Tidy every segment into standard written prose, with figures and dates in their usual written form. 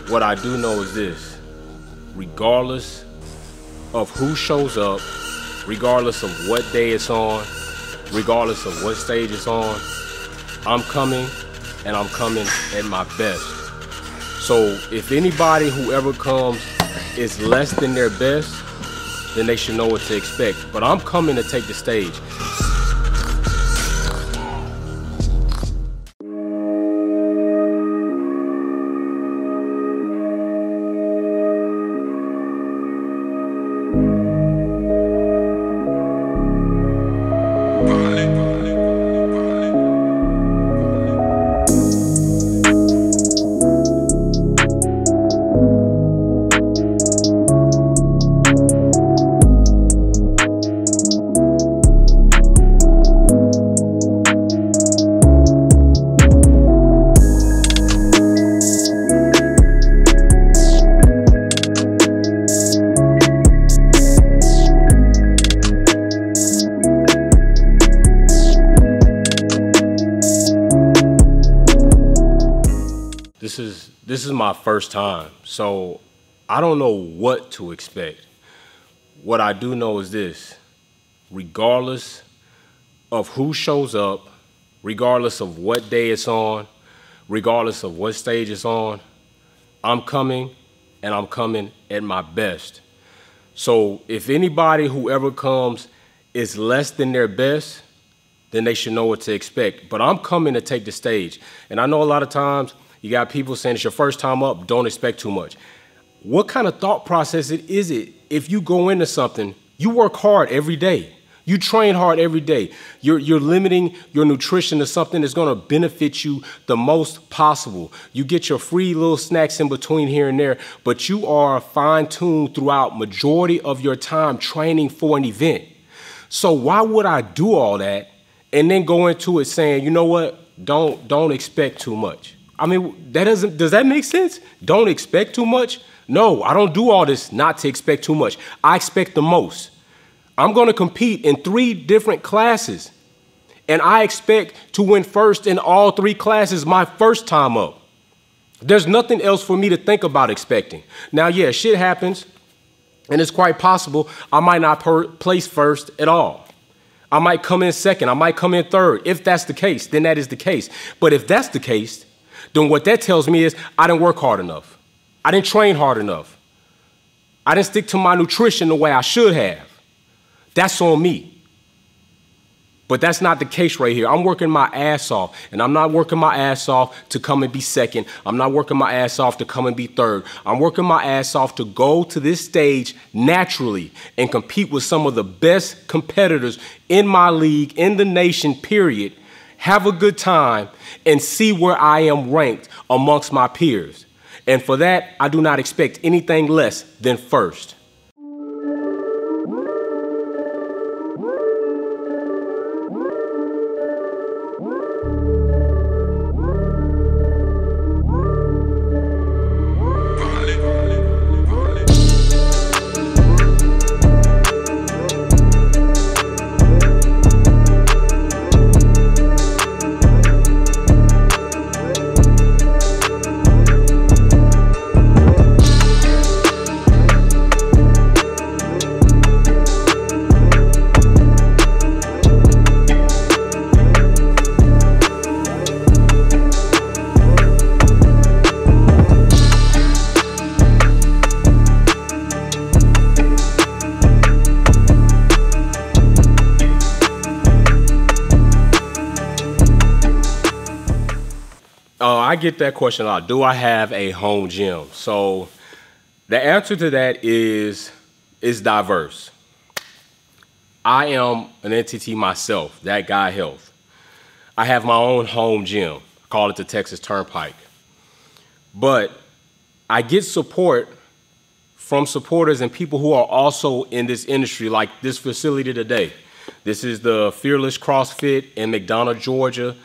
What I do know is this: regardless of who shows up, regardless of what day it's on, regardless of what stage it's on, I'm coming, and I'm coming at my best. So if anybody, whoever comes, is less than their best, then they should know what to expect. But I'm coming to take the stage. This is my first time, so I don't know what to expect. What I do know is this: regardless of who shows up, regardless of what day it's on, regardless of what stage it's on, I'm coming, and I'm coming at my best. So if anybody, whoever comes, is less than their best, then they should know what to expect. But I'm coming to take the stage. And I know a lot of times you got people saying it's your first time up, don't expect too much. What kind of thought process is it if you go into something, you work hard every day, you train hard every day, you're limiting your nutrition to something that's gonna benefit you the most possible. You get your free little snacks in between here and there, but you are fine-tuned throughout majority of your time training for an event. So why would I do all that and then go into it saying, you know what, don't expect too much? I mean, does that make sense? Don't expect too much? No, I don't do all this not to expect too much. I expect the most. I'm gonna compete in 3 different classes, and I expect to win first in all 3 classes my first time up. There's nothing else for me to think about expecting. Now, yeah, shit happens, and it's quite possible I might not place first at all. I might come in second, I might come in third. If that's the case, then that is the case. But if that's the case, then what that tells me is I didn't work hard enough. I didn't train hard enough. I didn't stick to my nutrition the way I should have. That's on me. But that's not the case right here. I'm working my ass off, and I'm not working my ass off to come and be second. I'm not working my ass off to come and be third. I'm working my ass off to go to this stage naturally and compete with some of the best competitors in my league, in the nation, period. Have a good time, and see where I am ranked amongst my peers. And for that, I do not expect anything less than first. I get that question a lot. Do I have a home gym? So the answer to that is diverse. I am an entity myself, that guy Health. I have my own home gym. I call it the Texas Turnpike. But I get support from supporters and people who are also in this industry, like this facility today. This is the Fearless CrossFit in McDonough, Georgia.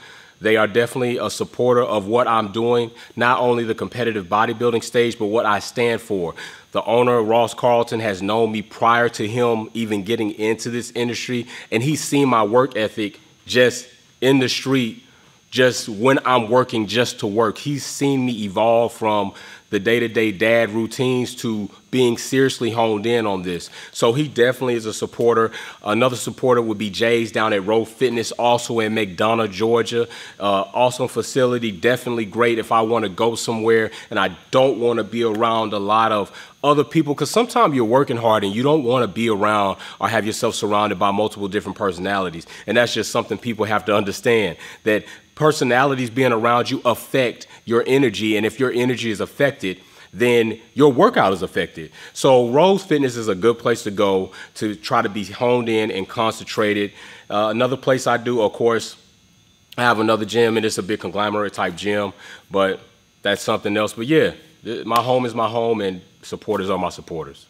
They are definitely a supporter of what I'm doing, not only the competitive bodybuilding stage, but what I stand for. The owner, Ross Carlton, has known me prior to him even getting into this industry, and he's seen my work ethic just in the street, just when I'm working just to work. He's seen me evolve from the day-to-day dad routines to being seriously honed in on this. So he definitely is a supporter. Another supporter would be Jay's down at Row Fitness, also in McDonough, Georgia. Awesome facility, definitely great if I want to go somewhere and I don't want to be around a lot of other people, because sometimes you're working hard and you don't want to be around or have yourself surrounded by multiple different personalities. And that's just something people have to understand, that personalities being around you affect your energy, and if your energy is affected, then your workout is affected. So Rose Fitness is a good place to go to try to be honed in and concentrated. Another place I do, of course, I have another gym, and it's a big conglomerate type gym, but that's something else. But yeah, my home is my home, and supporters are my supporters.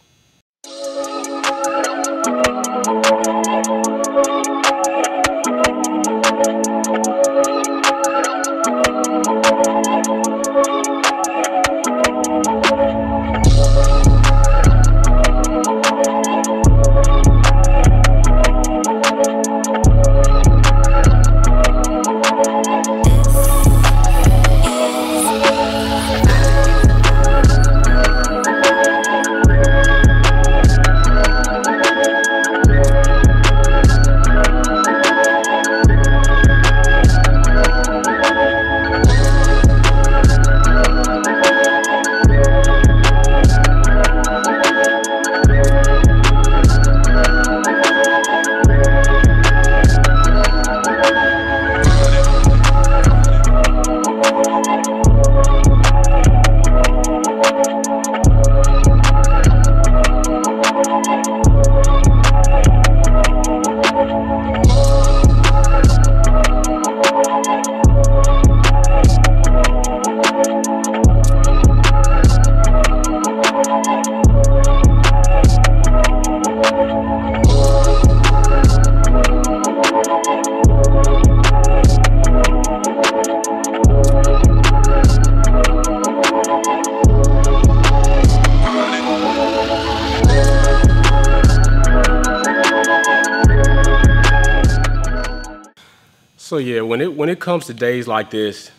So yeah, when it comes to days like this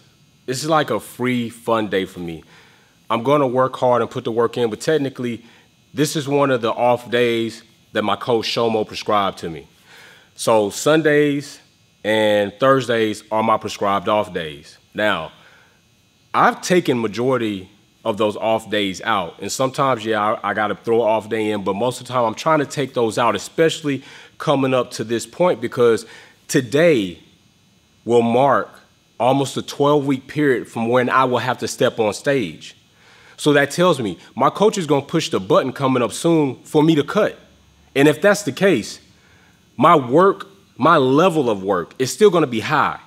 is like a free, fun day for me. I'm gonna work hard and put the work in, but technically, this is one of the off days that my coach Shomo prescribed to me. So Sundays and Thursdays are my prescribed off days. Now, I've taken majority of those off days out, and sometimes, yeah, I gotta throw an off day in, but most of the time I'm trying to take those out, especially coming up to this point, because today will mark almost a 12-week period from when I will have to step on stage. So that tells me my coach is gonna push the button coming up soon for me to cut. And if that's the case, my level of work is still gonna be high,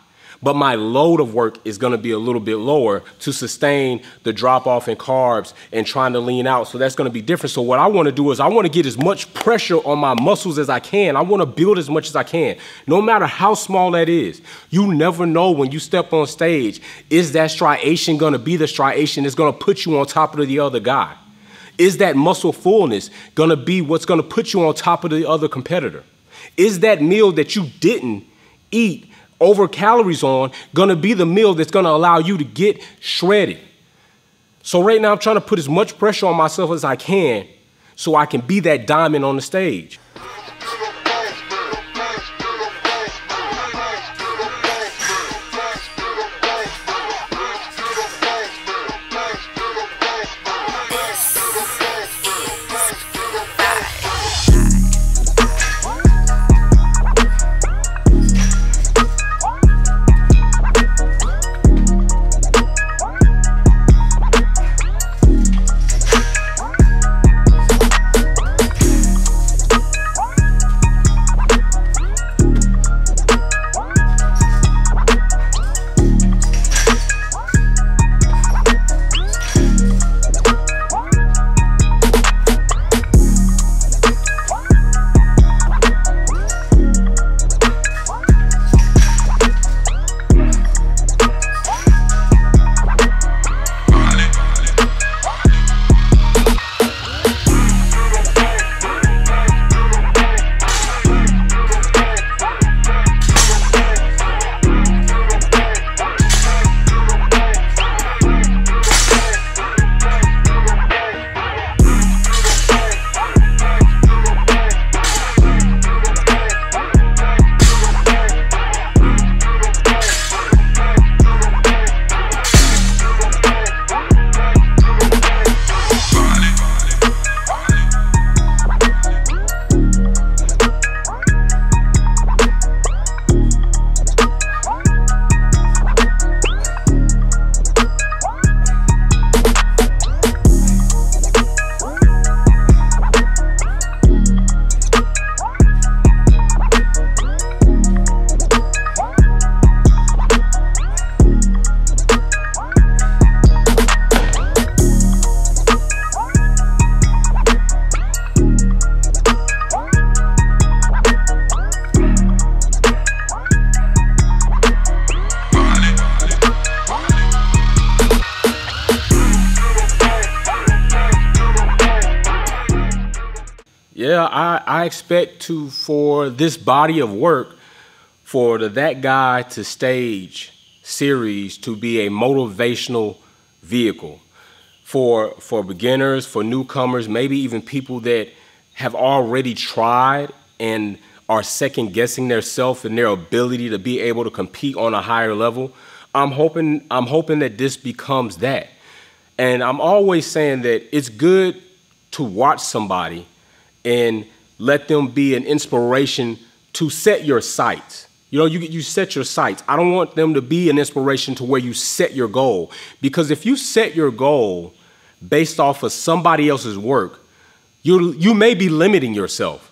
but my load of work is gonna be a little bit lower to sustain the drop off in carbs and trying to lean out. So that's gonna be different. So what I wanna do is I wanna get as much pressure on my muscles as I can. I wanna build as much as I can, no matter how small that is. You never know when you step on stage, is that striation gonna be the striation that's gonna put you on top of the other guy? Is that muscle fullness gonna be what's gonna put you on top of the other competitor? Is that meal that you didn't eat over calories on gonna be the meal that's gonna allow you to get shredded? So right now I'm trying to put as much pressure on myself as I can so I can be that diamond on the stage. Yeah, I expect for this body of work, for That Guy to Stage series to be a motivational vehicle for beginners, for newcomers, maybe even people that have already tried and are second guessing their self and their ability to be able to compete on a higher level. I'm hoping that this becomes that. And I'm always saying that it's good to watch somebody and let them be an inspiration to set your sights. You know, you set your sights. I don't want them to be an inspiration to where you set your goal. Because if you set your goal based off of somebody else's work, you may be limiting yourself.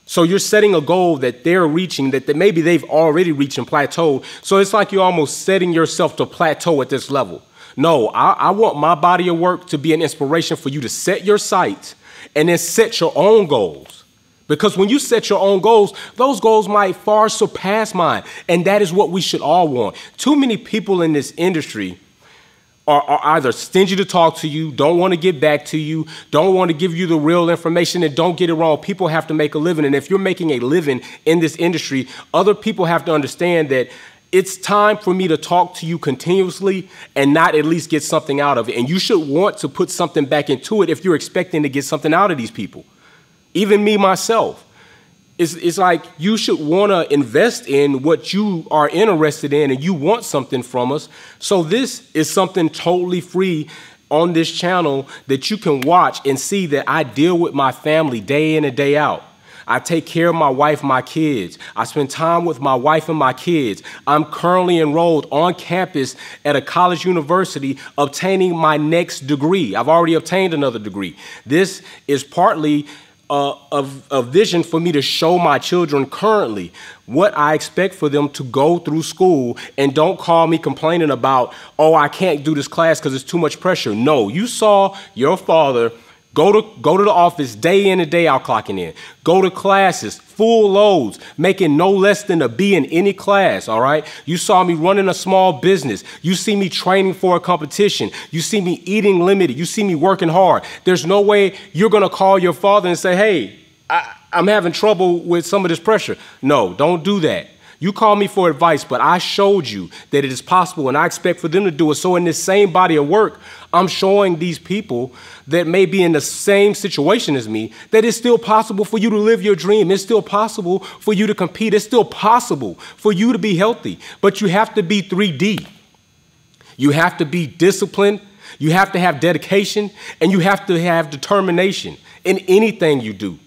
So you're setting a goal that they're reaching, that maybe they've already reached and plateaued. So it's like you're almost setting yourself to plateau at this level. No, I want my body of work to be an inspiration for you to set your sights and then set your own goals. Because when you set your own goals, those goals might far surpass mine. And that is what we should all want. Too many people in this industry are either stingy to talk to you, don't want to get back to you, don't want to give you the real information, and don't get it wrong. People have to make a living. And if you're making a living in this industry, other people have to understand that it's time for me to talk to you continuously and not at least get something out of it. And you should want to put something back into it if you're expecting to get something out of these people. Even me, myself. It's like you should want to invest in what you are interested in and you want something from us. So this is something totally free on this channel that you can watch and see that I deal with my family day in and day out. I take care of my wife, my kids. I spend time with my wife and my kids. I'm currently enrolled on campus at a college university obtaining my next degree. I've already obtained another degree. This is partly a vision for me to show my children currently what I expect for them to go through school, and don't call me complaining about, oh, I can't do this class because it's too much pressure. No, you saw your father go to the office day in and day out clocking in. Go to classes, full loads, making no less than a B in any class, all right? You saw me running a small business. You see me training for a competition. You see me eating limited. You see me working hard. There's no way you're going to call your father and say, hey, I'm having trouble with some of this pressure. No, don't do that. You call me for advice, but I showed you that it is possible, and I expect for them to do it. So in this same body of work, I'm showing these people that may be in the same situation as me that it's still possible for you to live your dream. It's still possible for you to compete. It's still possible for you to be healthy. But you have to be 3D. You have to be disciplined. You have to have dedication, and you have to have determination in anything you do.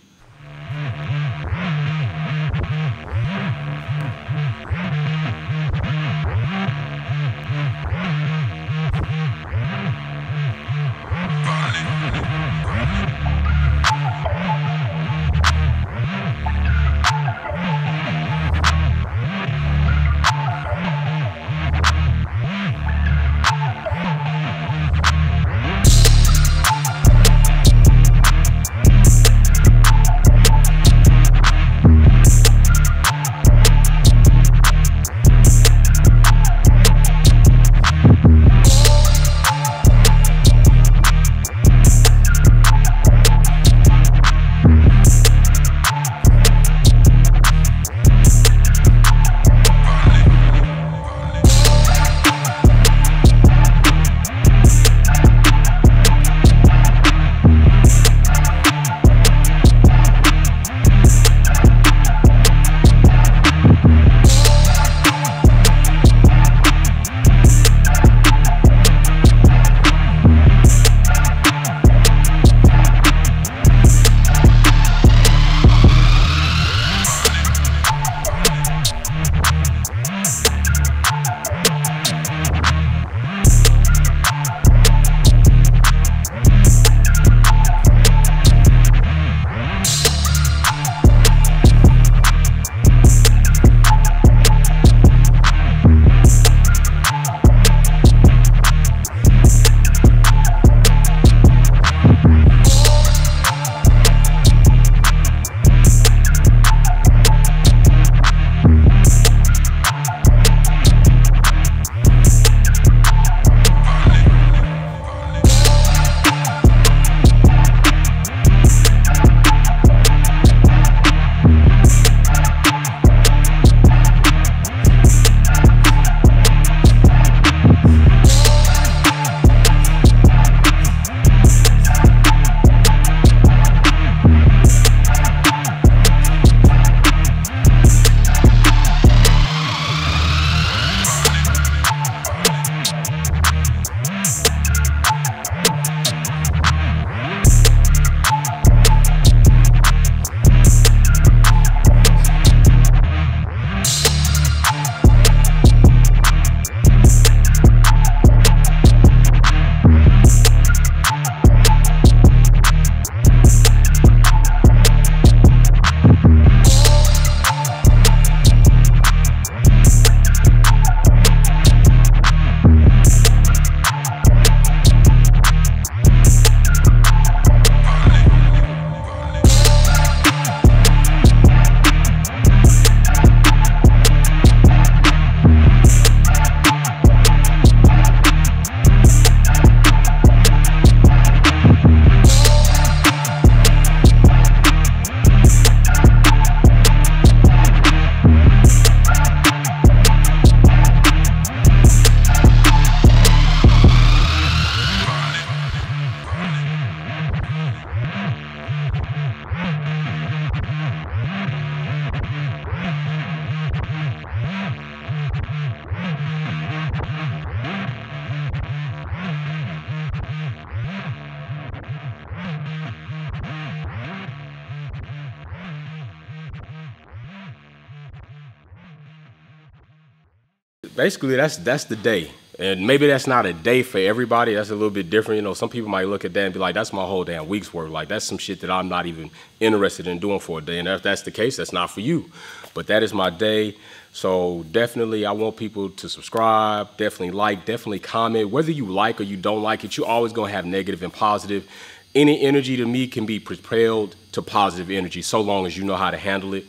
basically that's the day. And maybe that's not a day for everybody. That's a little bit different. You know, some people might look at that and be like, that's my whole damn week's worth. Like, that's some shit that I'm not even interested in doing for a day. And if that's the case, that's not for you. But that is my day. So definitely I want people to subscribe, definitely like, definitely comment. Whether you like or you don't like it, you're always going to have negative and positive. Any energy to me can be propelled to positive energy so long as you know how to handle it.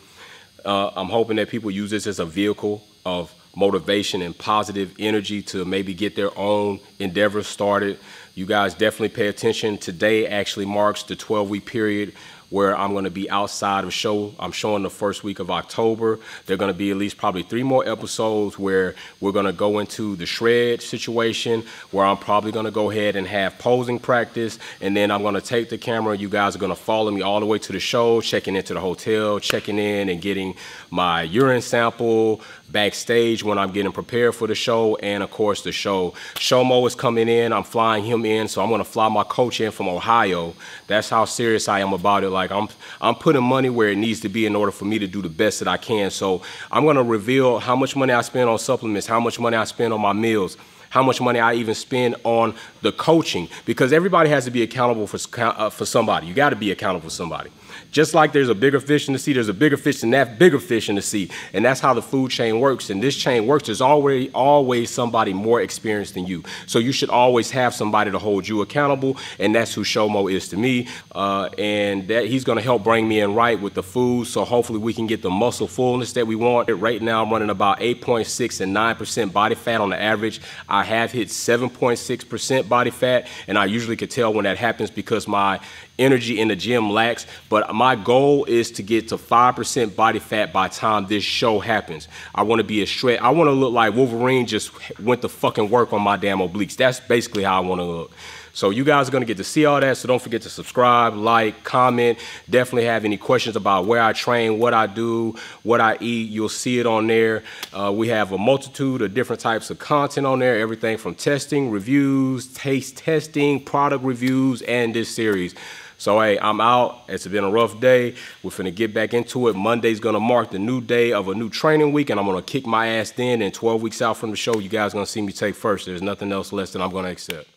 I'm hoping that people use this as a vehicle of motivation and positive energy to maybe get their own endeavors started. You guys definitely pay attention. Today actually marks the 12-week period where I'm going to be outside of show. I'm showing the first week of October. There are going to be at least probably 3 more episodes where we're going to go into the shred situation, where I'm probably going to go ahead and have posing practice, and then I'm going to take the camera. You guys are going to follow me all the way to the show, checking into the hotel, checking in and getting my urine sample backstage when I'm getting prepared for the show, and of course the show. Showmo is coming in. I'm flying him in, so I'm going to fly my coach in from Ohio. That's how serious I am about it. Like, I'm putting money where it needs to be in order for me to do the best that I can. So I'm going to reveal how much money I spend on supplements, how much money I spend on my meals, how much money I even spend on the coaching, because everybody has to be accountable for somebody. You got to be accountable for somebody. Just like there's a bigger fish in the sea, there's a bigger fish than that bigger fish in the sea. And that's how the food chain works. And this chain works. There's always somebody more experienced than you. So you should always have somebody to hold you accountable. And that's who Showmo is to me. And that he's going to help bring me in right with the food. So hopefully we can get the muscle fullness that we want. Right now I'm running about 8.6 and 9% body fat on the average. I have hit 7.6% body fat. And I usually could tell when that happens because my energy in the gym lacks, but my goal is to get to 5% body fat by the time this show happens. I want to be a shred. I want to look like Wolverine just went to fucking work on my damn obliques. That's basically how I want to look. So you guys are going to get to see all that, so don't forget to subscribe, like, comment. Definitely have any questions about where I train, what I do, what I eat. You'll see it on there. We have a multitude of different types of content on there, everything from testing, reviews, taste testing, product reviews, and this series. So, hey, I'm out. It's been a rough day. We're finna get back into it. Monday's gonna mark the new day of a new training week, and I'm gonna kick my ass then. And 12 weeks out from the show, you guys gonna see me take first. There's nothing else less than I'm gonna accept.